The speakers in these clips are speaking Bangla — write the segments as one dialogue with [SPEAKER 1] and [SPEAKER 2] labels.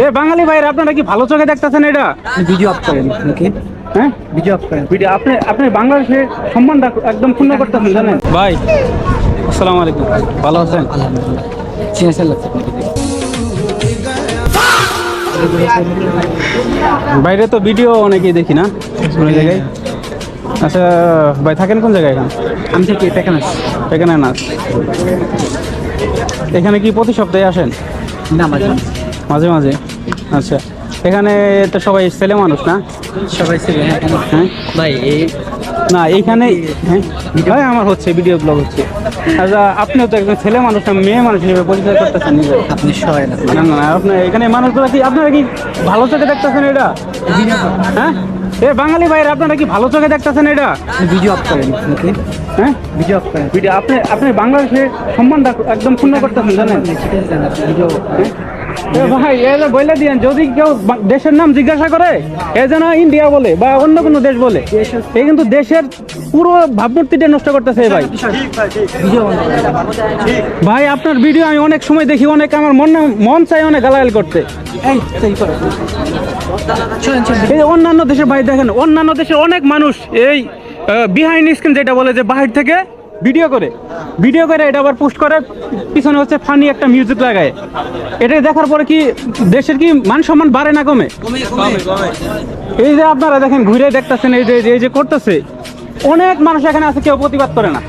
[SPEAKER 1] এ বাঙালি ভাইরা আপনারা কি ভালো চোখে দেখতেছেন এটা?
[SPEAKER 2] ভিডিও অফ করেন নাকি?
[SPEAKER 1] হ্যাঁ,
[SPEAKER 2] ভিডিও অফ করেন।
[SPEAKER 1] ভিডিও আপনি বাংলাদেশের সম্মানটা একদম ক্ষুণ্ণ করতেছেন জানেন ভাই। আসসালামু আলাইকুম, ভালো আছেন?
[SPEAKER 2] আলহামদুলিল্লাহ। চিনেছেন লাগছে।
[SPEAKER 1] বাইরে তো ভিডিও অনেকেই দেখি না অনেক জায়গায়। আচ্ছা ভাই, থাকেন কোন জায়গায় এখন?
[SPEAKER 2] আমি থেকে পেখান আসছি।
[SPEAKER 1] এখানে না, এখানে কি প্রতি সপ্তাহে আসেন?
[SPEAKER 2] না মাঝে
[SPEAKER 1] মাঝে মাঝে। আচ্ছা, এখানে তো সবাই ছেলে মানুষ না?
[SPEAKER 2] সবাই ছিল।
[SPEAKER 1] হ্যাঁ
[SPEAKER 2] ভাই এই
[SPEAKER 1] না, এইখানে হ্যাঁ ভাই আমার হচ্ছে ভিডিও ব্লগ হচ্ছে। আচ্ছা, আপনিও তো একজন ছেলে মানুষ না মেয়ে মানুষ হিসেবে পরিচয় করতেছেন নিজে।
[SPEAKER 2] আপনি সবাই না
[SPEAKER 1] না না না, আপনি এখানে মানুষগুলো কি আপনারা কি ভালো চোখে দেখতেছেন এটা? হ্যাঁ, এ বাঙালি ভাইরা আপনারা কি ভালো চোখে দেখতেছেন এটা?
[SPEAKER 2] ভিডিও অফ করেন নাকি?
[SPEAKER 1] হ্যাঁ,
[SPEAKER 2] ভিডিও অফ করেন।
[SPEAKER 1] ভিডিও আপনি বাংলাদেশের সম্মানটা একদম ক্ষুণ্ণ করতেছেন জানেন।
[SPEAKER 2] ভিডিও
[SPEAKER 1] এ ভাই, এ যে বলে দিয়েন যদি কেউ দেশের নাম জিজ্ঞাসা করে এ যেন ইন্ডিয়া বলে বা অন্য কোনো দেশ বলে। এ কিন্তু দেশের পুরো ভাবমূর্তিটা নষ্ট করতেছে ভাই।
[SPEAKER 2] ভিডিও
[SPEAKER 1] ভাই আপনার ভিডিও আমি অনেক সময় দেখি, অনেক আমার মন চাই অনেক গালাগাল করতে।
[SPEAKER 2] এই সেই করে শুনেন
[SPEAKER 1] এই যে অন্যান্য দেশে ভাই দেখেন, অন্যান্য দেশে অনেক মানুষ এই বিহাইন্ড স্ক্রিন যেটা বলে যে বাহির থেকে ভিডিও করে এটা আবার পোস্ট করে, পিছনে হচ্ছে ফানি একটা মিউজিক লাগায়। এটা দেখার পরে কি দেশের কি মান সম্মান বাড়ে না কমে? এই যে আপনারা দেখেন ঘুরে দেখতেছেন, এই যে করতেছে, অনেক মানুষ এখানে আছে, কেউ প্রতিবাদ করে না,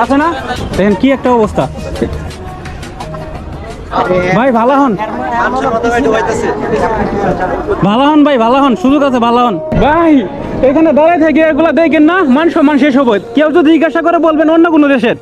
[SPEAKER 1] আছে না? দেখেন কি একটা অবস্থা। ভাই ভালো হন, ভালো হন ভাই, ভালো হন, সুযোগ আছে, ভালো হন ভাই। এখানে দাঁড়ায় থেকে এগুলা দেখেন না, মান সম্মান শেষ হবে। কেউ যদি জিজ্ঞাসা করে বলবেন অন্য কোনো দেশের।